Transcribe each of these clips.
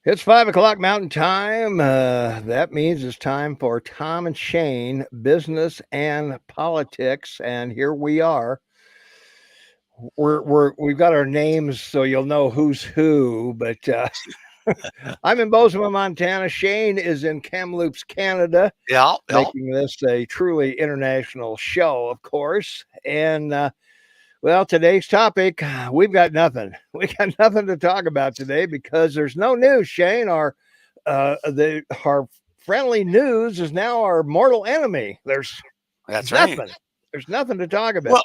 It's 5 o'clock Mountain Time. That means it's time for Tom and Shane, business and politics. And here we are. We've got our names, so you'll know who's who. But I'm in Bozeman, Montana. Shane is in Kamloops, Canada, Yeah, yeah. making this a truly international show, of course. And well, today's topic, we've got nothing. We got nothing to talk about today because there's no news, Shane. Our friendly news is now our mortal enemy. There's That's right. nothing. There's nothing to talk about. Well,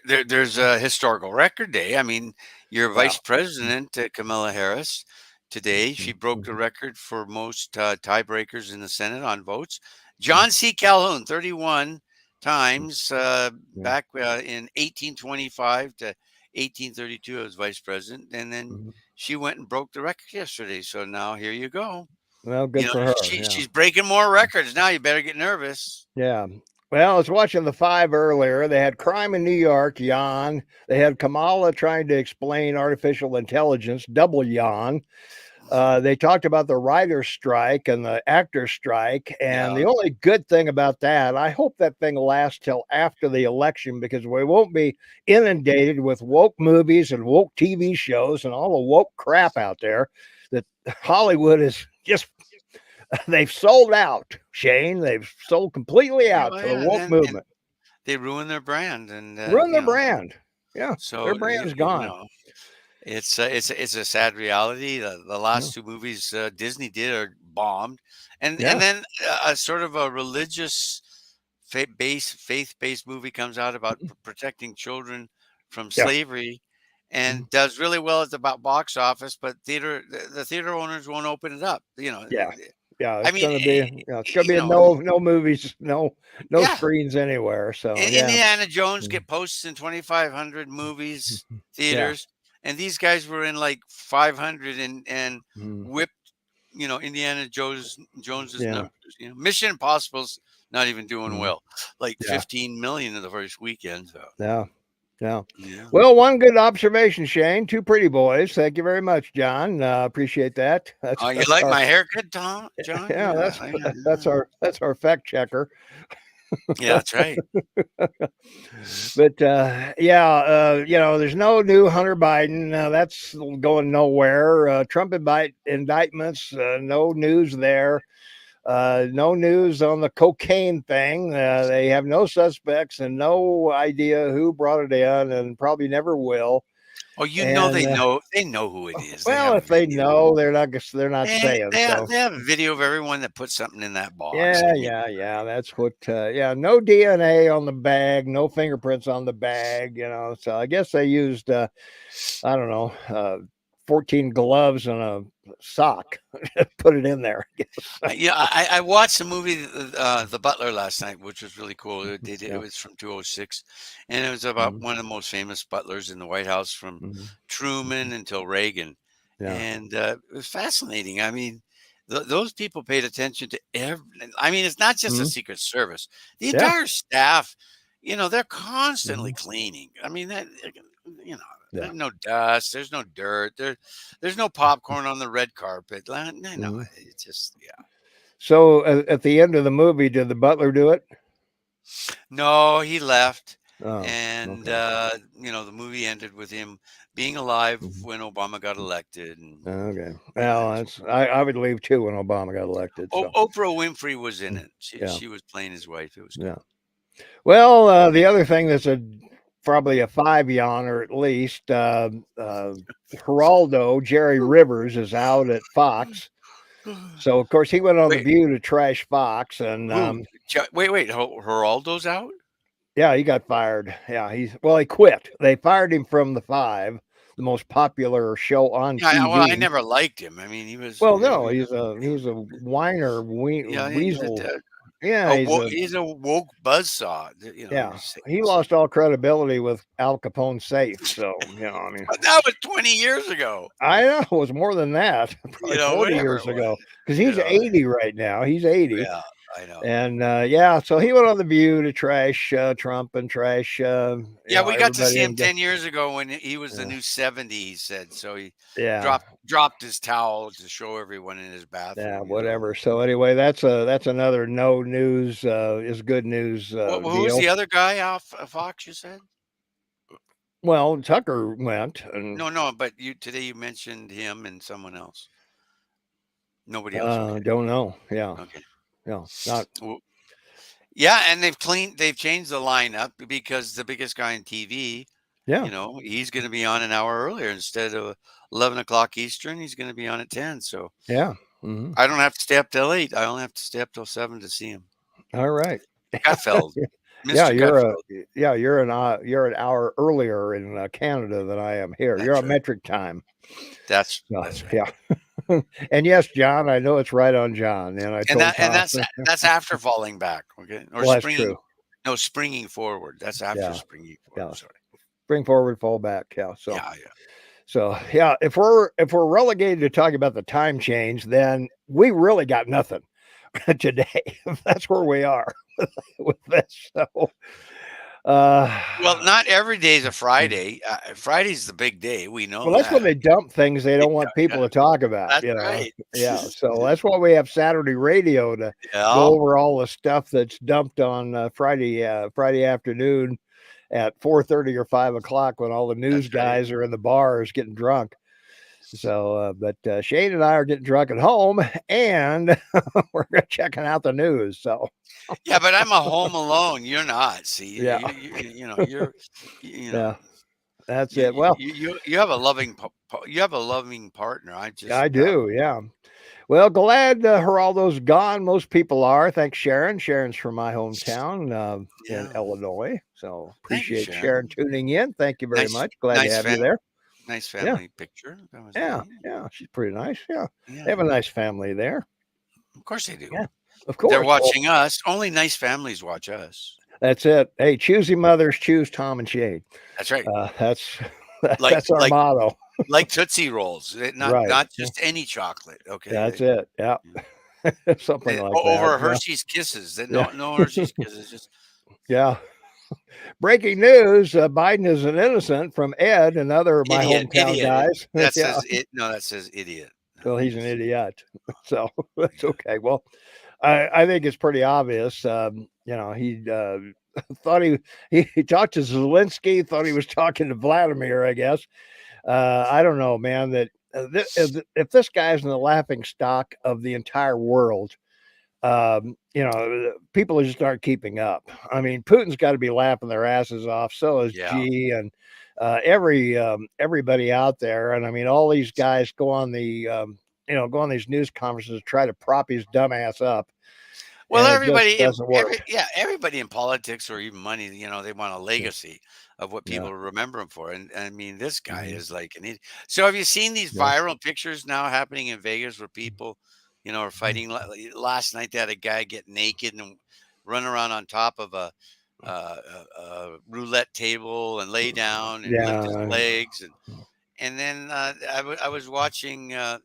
there's a historical record day. I mean, your Yeah. vice president, Kamala Harris, today she broke the Mhm. record for most tiebreakers in the Senate on votes. John C. Calhoun, 31 times Yeah. back in 1825 to 1832 as vice president, and then Mhm. she went and broke the record yesterday. So now here you go. Well, good for her. Yeah. She's breaking more records now. You better get nervous. Yeah. Well, I was watching the five earlier. They had crime in New York, yawn. They had Kamala trying to explain artificial intelligence, double yawn. They talked about the writer's strike and the actor's strike. And Yeah. the only good thing about that, I hope that thing lasts till after the election because we won't be inundated with woke movies and woke TV shows and all the woke crap out there that Hollywood is just, they've sold out, Shane. They've sold completely Yeah, out well, to the yeah, woke and movement. they ruin their brand, and Ruin their brand. Yeah. Their so brand's gone. it's a sad reality. The Yeah. last two movies Disney did are bombed, and Yeah. then a sort of a religious faith based movie comes out about protecting children from Yeah. slavery, Mhm. and does really well at the box office, but the theater owners won't open it up. Yeah. Yeah, I it's mean, gonna be it's gonna you be a know, no movies, no yeah. screens anywhere. So yeah. Indiana Jones Mhm. get posts in 2,500 movies, Mhm. Yeah. theaters, and these guys were in like 500 and Mhm. whipped, Indiana Jones's Yeah. numbers. Mission Impossible's not even doing Mhm. well, like Yeah. 15 million in the first weekend. So Yeah. Yeah. yeah. Well, one good observation, Shane. Two pretty boys. Thank you very much, John. Appreciate that. Oh, you That's like our my haircut, Tom, John? yeah, Yeah, that's yeah, that's yeah. our fact checker. Yeah, that's right. But yeah, there's no new Hunter Biden. That's going nowhere. Trump indictments. No news there. No news on the cocaine thing. They have no suspects and no idea who brought it in, and probably never will. Oh, And they know who it is. They well, have if they video. know, they're not They saying they have, so. they have a video of everyone that put something in that box. Yeah, yeah, yeah. That's what. Yeah, no DNA on the bag, no fingerprints on the bag. So I guess they used. I don't know. 14 gloves and a sock. Put it in there. I guess. I watched the movie The Butler last night, which was really cool. It Yeah. was from 206, and it was about Mhm. one of the most famous butlers in the White House from Mhm. Truman Mhm. until Reagan, Yeah. and it was fascinating. I mean, those people paid attention to every. I mean, it's not just the Mhm. Secret Service; the Yeah. entire staff. They're constantly Mhm. cleaning. I mean, you know, Yeah. there's no dust, there's no dirt, there's no popcorn on the red carpet. No, Mhm. it's just yeah. So at the end of the movie, did the butler do it? No, he left, Oh, and okay. the movie ended with him being alive Mhm. when Obama got elected, and Okay. it Well, was that's I would leave too when Obama got elected. So Oprah Winfrey was in mm, it. She yeah, she was playing his wife. It was yeah. good. Well, the other thing that's probably a five yawner at least. Geraldo Jerry Rivers is out at Fox. So of course he went on the Wait, View to trash Fox, and who? Wait. Geraldo's out? yeah, he got fired. Yeah, he quit. They fired him from the Five, the most popular show on Yeah, I TV. never liked him. I mean, he was, Well, no, he's a whiner yeah, weasel. Yeah, he's a woke buzzsaw. yeah. He Say. lost all credibility with Al Capone's safe. So I mean, But that was 20 years ago. I know it was more than that, probably 40 Whatever years it was. ago, because You he's know, 80 right now. He's 80, yeah, I know. And so he went on the View to trash Trump and trash Yeah, we got to everybody see him and get 10 years ago when he was the yeah, new 70, he said. So he yeah, dropped his towel to show everyone in his yeah, bathroom, whatever. So anyway, that's another no news is good news Who was deal. the other guy off Fox, you said? Well, Tucker went and No, no, but today you mentioned him and someone else. Nobody else. Okay. don't know. Yeah, Okay. yeah, not Well, yeah, and they've changed the lineup because the biggest guy on TV, yeah, he's going to be on an hour earlier instead of 11 o'clock Eastern. He's going to be on at 10. So yeah. Hmm. I don't have to stay up till 8. I only have to stay up till 7 to see him. All right. Gutfeld, Yeah, Mr. Gutfeld. you're an hour earlier in Canada than I am here. You're That's on right. metric time. So, That's right. yeah. And yes, John, I know it's right on John. And I And told Tom, that's after falling back, okay? Or well, that's springing. true. No, springing forward. That's after Yeah, springing yeah. forward. Sorry. Bring forward, fall back. Yeah. Yeah, yeah. So yeah, if we're relegated to talking about the time change, then we really got nothing today. That's where we are with this. So Well, not every day is a mm. Friday. Friday's the big day. We know Well, that's when that. they dump things they Yeah, don't want people yeah, to talk about, that's right. Yeah, so that's why we have Saturday radio to go Yeah, over all the stuff that's dumped on Friday afternoon at 4:30 or 5 o'clock when all the news that's right. guys are in the bars getting drunk. So, but Shane and I are getting drunk at home, and we're checking out the news. So, Yeah, but I'm a home alone. You're not. See, yeah, you know, yeah, that's it. Well, you have a you have a loving partner. I just I have. do. Yeah. Well, glad Geraldo's gone. Most people are. Thanks, Sharon. Sharon's from my hometown in Yeah. Illinois. So Thank you, appreciate Sharon Sharon. tuning in. Thank you very Nice, much. Glad to nice have you fam, there. nice Yeah, family picture. That was yeah, neat. yeah. She's pretty nice. Yeah, they Yeah, have a nice family there. of course they do. Yeah, of They're course. Well, watching us. Only nice families watch us. that's it. Hey, choosy mothers choose Tom and Shade. That's right. That's Like that's our like motto. like Tootsie Rolls. Right. Not just any chocolate. Okay. That's it. Yeah. Something like that. Over Yeah. Hershey's Kisses. Yeah. No Hershey's Kisses. Just Yeah. Breaking news: Biden is an innocent from Ed and other of my hometown idiot. guys. That Yeah. says it. No, that says idiot. Well, No, he's an idiot. So that's okay. Well, I think it's pretty obvious. He thought he talked to Zelensky, thought he was talking to Vladimir, I guess. I don't know, man, that if this guy's in the laughing stock of the entire world, people just aren't keeping up. I mean, Putin's got to be laughing their asses off. So is yeah. G and everybody out there. And I mean, all these guys go on go on these news conferences to try to prop his dumb ass up, Well, and it just doesn't work. everybody in politics or even money, they want a Yeah, legacy of what yeah, people remember him for. And I mean, this guy mhm, is like an idiot. So have you seen these yeah, viral pictures now happening in Vegas where people, are mhm, fighting? Last night they had a guy get naked and run around on top of a roulette table and lay down and lift his yeah, legs and then I was watching. It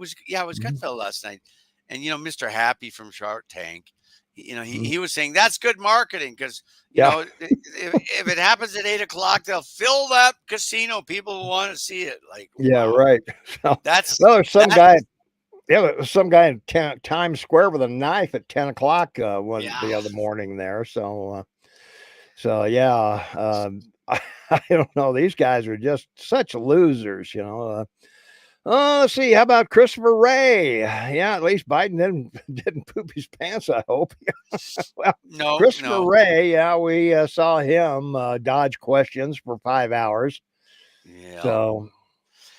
was mhm, Gutfeld last night, and Mr. Happy from Shark Tank. He mhm, he was saying that's good marketing because yeah, if it happens at 8 o'clock, they'll fill that casino. People will want to see it. Like yeah, wow, right. So, that's well, there's some that. guy. Yeah, there was some guy in Times Square with a knife at 10 o'clock Yeah. the other morning there. So yeah, I don't know. These guys are just such losers. Oh, let's see. How about Christopher Wray? Yeah, at least Biden didn't poop his pants. I hope. Well, No, Christopher no. Wray. Yeah, we saw him dodge questions for 5 hours. Yeah. So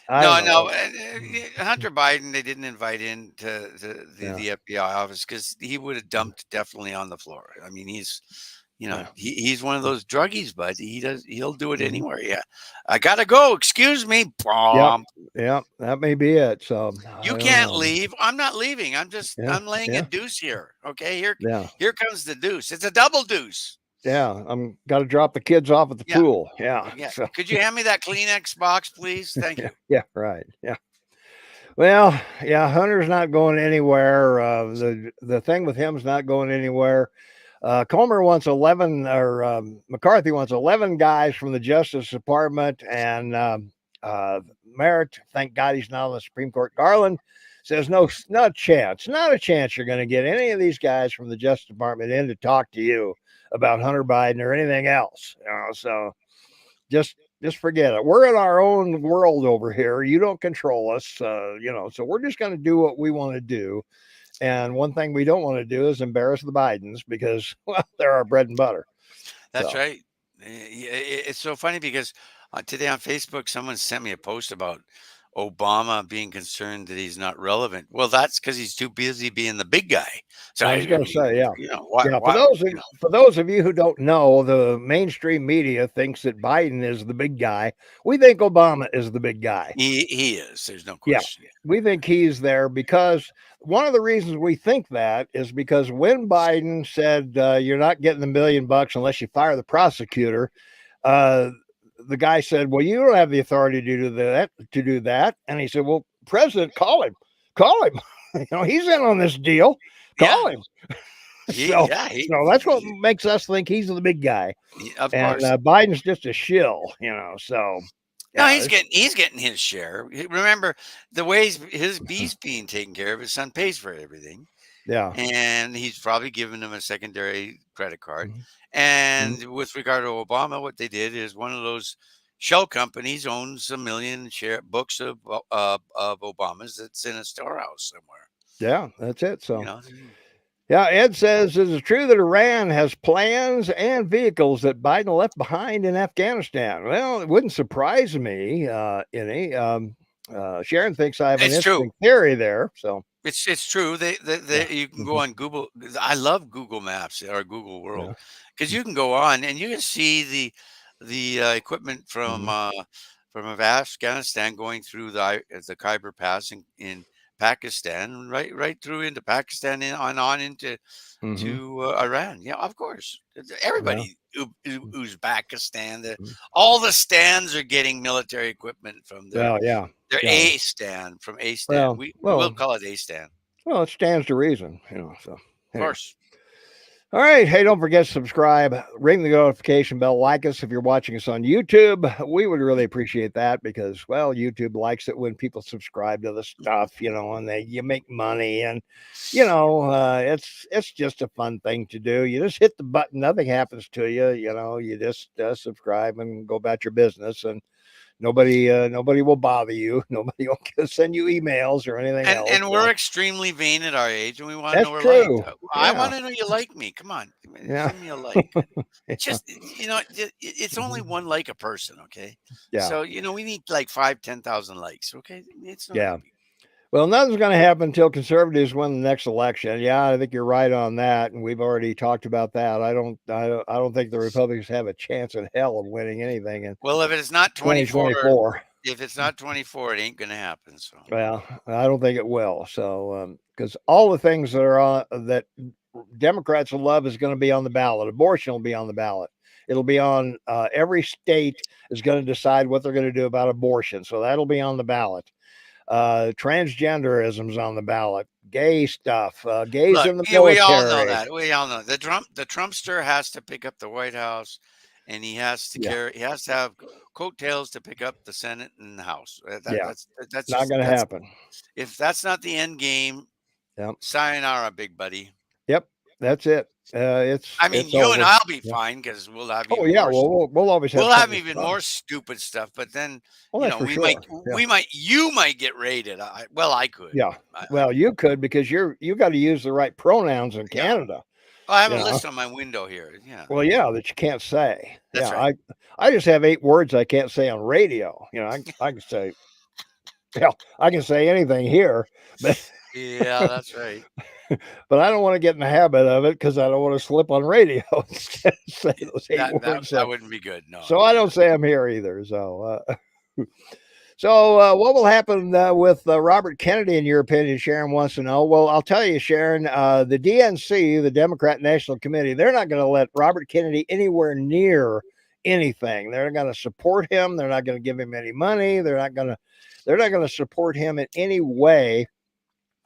I don't No, know. no. Hunter Biden, they didn't invite in to Yeah, the FBI office because he would have dumped definitely on the floor. I mean, yeah, he's one of those druggies, but he'll do it mhm. anywhere. Yeah, I gotta go. Excuse me. Yep, Brom. yep. That may be it. So You I don't can't know. leave. I'm not leaving. Yeah, I'm laying a yeah, deuce here. Okay, yeah. here comes the deuce. It's a double deuce. Yeah, I'm got to drop the kids off at the Yeah, pool. Yeah. yeah. So Could you hand me that Kleenex box, please? Thank yeah, you. yeah, right. Yeah. Well, yeah, Hunter's not going anywhere. The thing with him's not going anywhere. Comer wants 11, or McCarthy wants 11 guys from the Justice Department, and Merritt, thank God he's not on the Supreme Court. Garland says no, not a chance, not a chance you're going to get any of these guys from the Justice Department in to talk to you about Hunter Biden or anything else. So just forget it. We're in our own world over here. You don't control us, so we're just going to do what we want to do. And one thing we don't want to do is embarrass the Bidens because, well, they're our bread and butter. That's So, right. It's so funny because today on Facebook, someone sent me a post about Obama being concerned that he's not relevant. Well, that's because he's too busy being the big guy. So I was I going to mean, say, yeah. why? Yeah, Why? for those of you who don't know, the mainstream media thinks that Biden is the big guy. We think Obama is the big guy. He is. There's no Yeah, question. we think he's there because one of the reasons we think that is because when Biden said you're not getting $1 million unless you fire the prosecutor, uh, the guy said, "Well, you don't have the authority to do that." And he said, "Well, President, call him, call him. He's in on this deal. Yeah. Call him." So, that's what makes us think he's the big guy, of and course. Biden's just a shill. So. No, Yeah, he's getting his share. Remember the ways his bees being taken care of. His son pays for everything, yeah. and he's probably given him a secondary credit card. Mhm. And with regard to Obama, what they did is one of those shell companies owns a million books of Obama's that's in a storehouse somewhere. Yeah, that's it. You So. know, Yeah, Ed says, is it true that Iran has plans and vehicles that Biden left behind in Afghanistan? Well, it wouldn't surprise me any. Sharon thinks I have an it's true. interesting theory there. So It's true. You can go on Google. I love Google Maps or Google World yeah. because you can go on and you can see the equipment from Afghanistan going through the Khyber Pass in Pakistan, right through into Pakistan and on into Iran. Yeah, of course. Yeah. Everybody Uzbekistan, all the stands are getting military equipment from their Well, yeah. their Yeah. A stand from A stand. We'll call it A stand. Well, it stands to reason, So Of anyway. course. All right. Hey, don't forget to subscribe, ring the notification bell, like us if you're watching us on YouTube. We would really appreciate that because, well, YouTube likes it when people subscribe to the stuff, and you make money, and it's just a fun thing to do. You just hit the button, nothing happens to you. You just subscribe and go about your business, and nobody will bother you. Nobody will send you emails or anything else. And we're extremely vain at our age, and we want to That's know we're true. liked. I want to know you like me. Come on, Yeah. send me a like. Yeah. Just it's only one like a person, okay? Yeah. So we need like 5,000-10,000 likes, okay? It's not. Yeah. Well, nothing's going to happen until conservatives win the next election. Yeah, I think you're right on that, and we've already talked about that. I don't think the Republicans have a chance in hell of winning anything Well, if it's not 2024. If it's not 24, it ain't going to happen. So. Well, I don't think it will. So, because all the things that are on that Democrats will love is going to be on the ballot. Abortion will be on the ballot. It'll be on every state is going to decide what they're going to do about abortion. So that'll be on the ballot. Transgenderism's on the ballot. Gay stuff. Gays Look, in the military. we all know that. We all know the Trumpster has to pick up the White House, and he has to He has to have coattails to pick up the Senate and the House. That's not going to happen. If that's not the end game, sayonara, big buddy. Yep, that's it. I mean, it's you over. and I'll be fine because we'll have. Oh yeah, we'll always have even more stupid stuff. But then you might get raided. I could. Yeah. Well, you could because you got to use the right pronouns in Canada. I have a list on my window here. Yeah. Well, yeah, that you can't say. That's right. I just have 8 words I can't say on radio. I can say. Hell, I can say anything here, but yeah, that's right. But I don't want to get in the habit of it because I don't want to slip on radio instead of say those 8 words. That wouldn't be good. No. So I don't say I'm here either. So, what will happen with Robert Kennedy, in your opinion? Sharon wants to know. Well, I'll tell you, Sharon, the DNC, the Democrat National Committee, they're not going to let Robert Kennedy anywhere near anything. They're not going to support him. They're not going to give him any money. They're not going to support him in any way.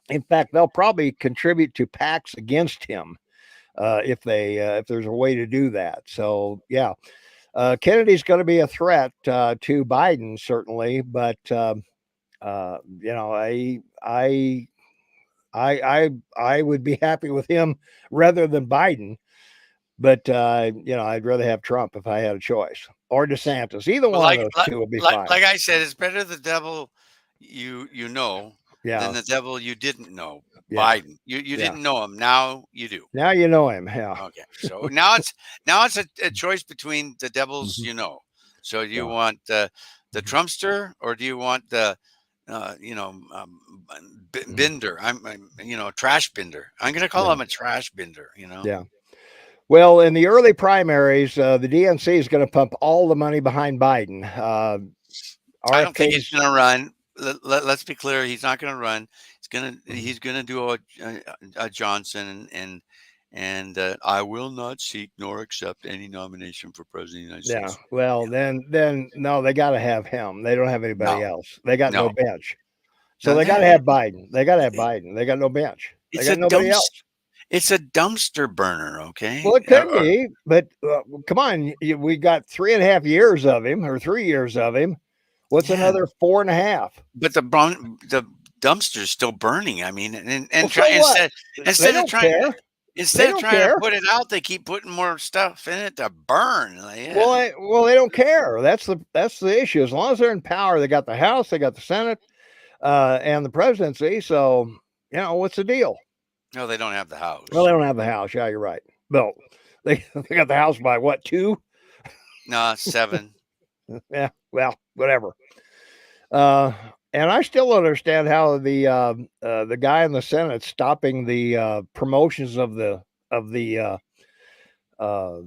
In fact, they'll probably contribute to PACs against him if there's a way to do that. So yeah, Kennedy's going to be a threat to Biden certainly, but I would be happy with him rather than Biden. But I'd rather have Trump if I had a choice, or DeSantis. Either Well, one of those two would be fine. like I said, it's better the devil you know than Yeah, the devil you didn't know. yeah, Biden, you yeah. didn't know him, now you do. Now you know him. Yeah. Okay, so now it's a choice between the devils Mhm. you know. So do you Yeah. want the Mhm. Trumpster, or do you want the Mhm. Binder? Trash Binder. I'm going to call Yeah. him a trash Binder. Yeah. Well, in the early primaries, the DNC is going to pump all the money behind Biden. I don't think he's RFK's. going to run. Let's be clear. He's not going to run. Mhm. He's gonna do a Johnson, and I will not seek nor accept any nomination for president of the United Yeah. States. Well, then no, they got to have him. They don't have No, anybody else. They got no no, bench. So no. they got to have Biden. They got to have Biden. They got no bench. They It's a got nobody else. It's a dumpster burner. Okay. Well, it could be, but come on, we got 3.5 years of him, or 3 years of him. What's Yeah, another 4.5? but the dumpster's still burning. I mean, and Well, try so what? They instead of don't trying care. They instead of don't trying to care. put it out, they keep putting more stuff in it to burn. Like, yeah. Well, they don't care. That's the issue. As long as they're in power, they got the House, they got the Senate, and the presidency. So what's the deal? No, they don't have the Well, house. they don't have the House. Yeah, you're right. No, they got the House by what, 2? No, 7. Yeah. Well, whatever. Uh, and I still don't understand how the guy in the Senate stopping the promotions of the uh,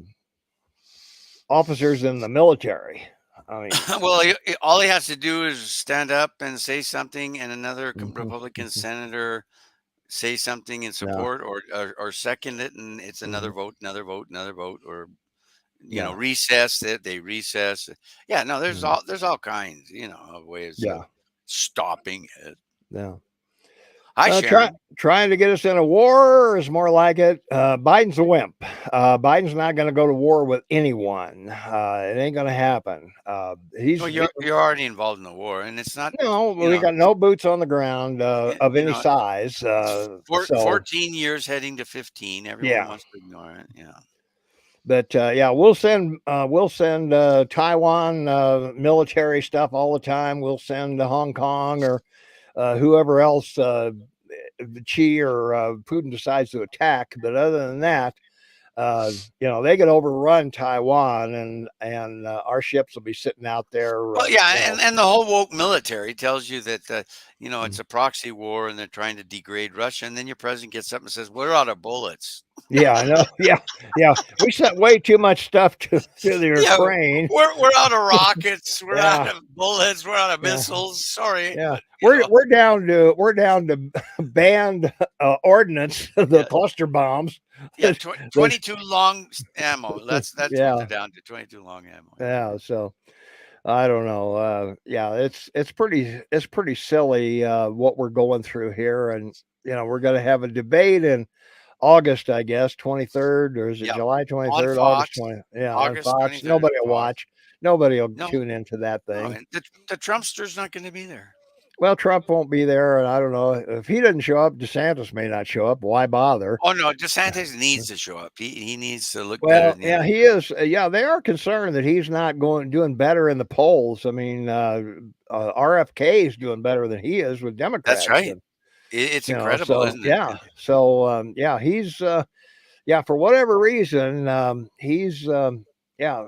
officers in the military. I mean, Well, all he has to do is stand up and say something, and another mhm, Republican mhm. senator say something in Yeah, support, or second it, and it's another mhm, vote, another vote, another vote, or yeah, recess it. They recess. Yeah, no, mhm, there's all kinds, of ways of yeah, stopping it. yeah. Hi, Sharon. Trying to get us in a war is more like it. Biden's a wimp. Biden's not going to go to war with anyone. It ain't going to happen. Well, He's you're already involved in the war, and it's not, No, you we know, got no boots on the ground y- of you any know, size. it's So 14 years heading to 15. Everyone yeah, wants to ignore it. Yeah. but yeah, we'll send Taiwan military stuff all the time. We'll send to Hong Kong or whoever else Xi or Putin decides to attack. But other than that, they could overrun Taiwan, and our ships will be sitting out there. Well, yeah, and the whole woke military tells you that Mm. it's a proxy war and they're trying to degrade Russia, and then your president gets up and says, "We're out of bullets." Yeah, I know. Yeah, yeah. We sent way too much stuff to the Yeah, Ukraine. we're out of rockets, we're out Yeah, of bullets, we're out of yeah, missiles. Sorry, yeah. you We're know. we're down to banned ordnance, the Yeah, cluster bombs. yeah. That, that- 22 long ammo. That's what they're yeah, down to. 22 long ammo. Yeah. yeah. So I don't know. Yeah, it's pretty silly what we're going through here, and we're going to have a debate in August, I guess, 23rd, or is it Yeah. July On 23rd? August Fox, 20. Yeah, on August Fox. 23rd, Nobody will Fox. watch. Nobody will No, tune into that no, thing. and the Trumpster's not going to be there. Well, Trump won't be there, and I don't know if he doesn't show up. DeSantis may not show up. Why bother? Oh no, DeSantis needs to show up. He needs to look better Well, than the yeah, other. he is. Yeah, they are concerned that he's not doing better in the polls. I mean, RFK is doing better than he is with That's Democrats, right. and It's incredible, so isn't it? yeah, so yeah, he's yeah, for whatever reason, he's yeah,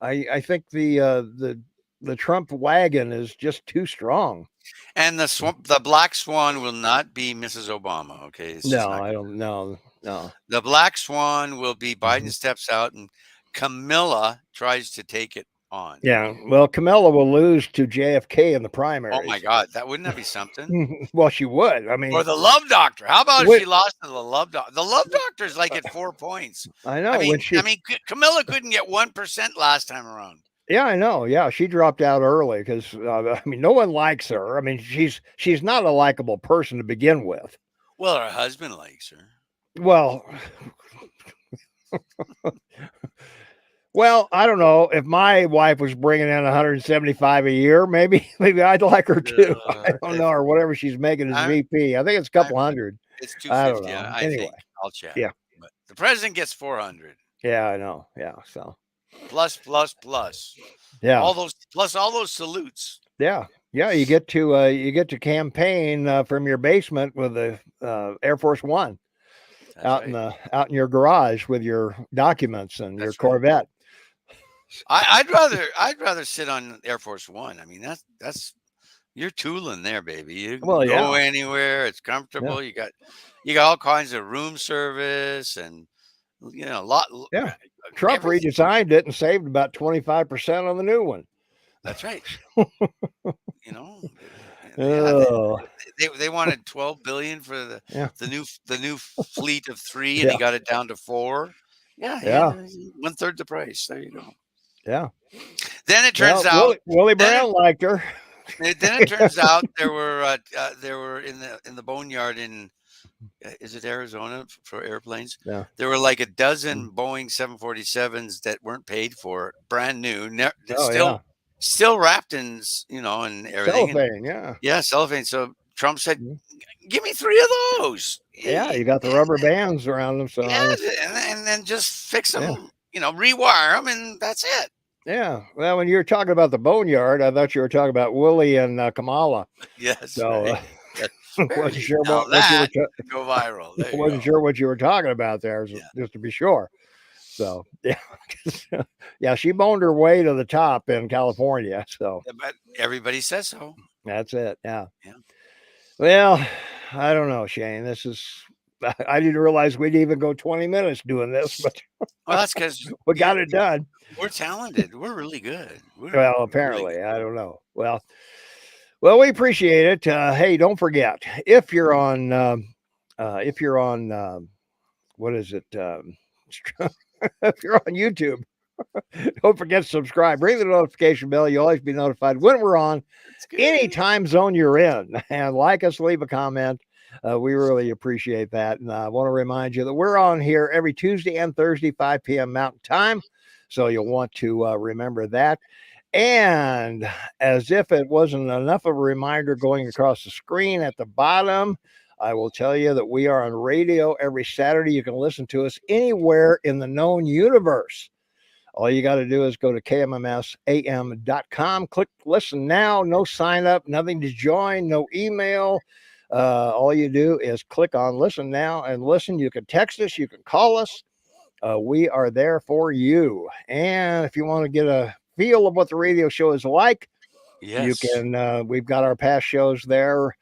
I think the Trump wagon is just too strong. And the black swan will not be Mrs. Obama. Okay, it's just No, not I going to don't happen. know. No. The black swan will be Biden Mhm. steps out and Camilla tries to take it on. Yeah. Well, Kamala will lose to JFK in the Oh my primaries. God, wouldn't that be something? Well, she would. I mean, Or the Love Doctor. How about if when, she lost to the Love Doctor? The Love Doctor's like at 4 points. I know when she. Camilla couldn't get 1% last time around. Yeah, I know. Yeah, she dropped out early because I mean, no one likes her. I mean, she's not a likable person to begin with. Well, her husband likes her. Well, well, I don't know. If my wife was bringing in 175 a year, maybe I'd like her too. I don't know, or whatever she's making as VP. I think it's a couple hundred. It's I don't 250. know. I Anyway, think I'll check. yeah, But the president gets 400 yeah, I know. Yeah, so plus. yeah, All those salutes. yeah, yeah. You get to campaign from your basement with the Air Force One That's right. out in your garage with your documents and your That's right. Corvette. I'd rather sit on Air Force One. I mean, that's you're tooling there, baby. You can Well, go yeah, anywhere. It's yeah, comfortable. You got all kinds of room service and a lot. yeah. Trump Everything. redesigned it and saved about 25% on the new one. That's right. You know, Oh, they wanted 12 billion for yeah, the new fleet of 3, and yeah, he got it down to 4. Yeah, yeah, 1/3 the price. There you go. yeah. Then it Well, turns out. Willie Then Brown liked her. it turns out there were in the boneyard in is it Arizona for airplanes? Yeah. There were like a dozen Boeing 747s that weren't paid for, brand new, Oh, yeah. still wrapped in and everything. Cellophane. Yeah. Yeah, cellophane. So Trump said, Mhm. "Give me 3 of those." Yeah. You got the rubber bands around them. So, Yeah, and then just fix yeah. them, rewire them, and that's it. Yeah. Well, when you were talking about the boneyard, I thought you were talking about Willie and Kamala. Yes, So, right. That's wasn't right. sure Now what you were. that could go viral. There you Wasn't go. sure what you were talking about there, Yeah. just to be sure. So, yeah, yeah, she boned her way to the top in California. So But everybody says so. that's it. Yeah. Yeah. Well, I don't know, Shane. This is. I didn't realize we'd even go 20 minutes doing this, but Well, that's because we got it done. we're talented. We're really good. We're Well, really apparently, good. I don't know. Well, we appreciate it. Hey, don't forget if you're on, what is it? If you're on YouTube, don't forget to subscribe. Ring the notification bell. You'll always be notified when we're on. That's good. Any time zone you're in, and like us, leave a comment. We really appreciate that. And I want to remind you that we're on here every Tuesday and Thursday, 5 p.m. Mountain Time. So you'll want to remember that. And as if it wasn't enough of a reminder going across the screen at the bottom, I will tell you that we are on radio every Saturday. You can listen to us anywhere in the known universe. All you got to do is go to kmmsam.com, click listen now, no sign up, nothing to join, no email. All you do is click on listen now and listen. You can text us, you can call us. We are there for you. And if you want to get a feel of what the radio show is like, you Yes. can, we've got our past shows there.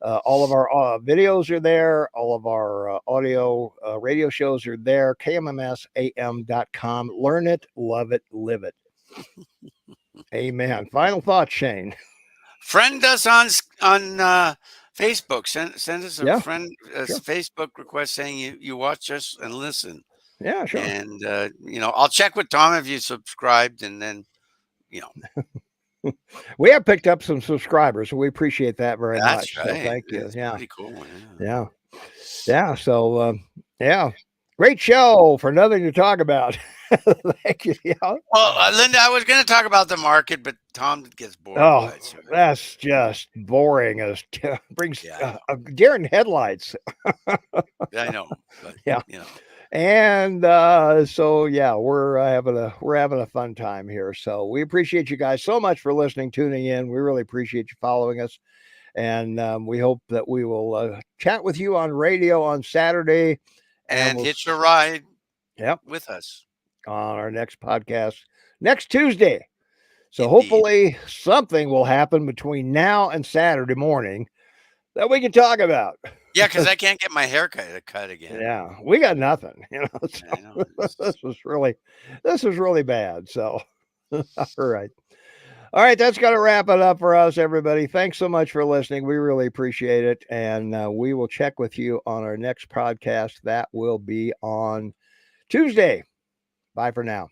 All of our videos are there. All of our audio radio shows are there. KMMSAM.com. Learn it, love it, live it. Amen. Final thoughts, Shane. Friend us on Facebook. Send us a friend sure. Facebook request saying you watch us and listen. Yeah, sure. And I'll check with Tom if you subscribed, and then we have picked up some subscribers, so we appreciate that very much. Right. So thank you. It's pretty cool. Yeah. So great show for nothing to talk about. Thank you. Yeah. Well, Linda, I was going to talk about the market, but Tom gets bored. Oh, that's just boring. It brings deer in headlights. I know. But, yeah. And so we're having a fun time here. So we appreciate you guys so much for listening, tuning in. We really appreciate you following us, and we hope that we will chat with you on radio on Saturday and hitch a ride. Yep, with us on our next podcast next Tuesday. So hopefully something will happen between now and Saturday morning that we can talk about. Yeah, because I can't get my haircut cut again. Yeah, we got nothing. So this was really bad. So All right. All right, that's going to wrap it up for us, everybody. Thanks so much for listening. We really appreciate it. And we will check with you on our next podcast. That will be on Tuesday. Bye for now.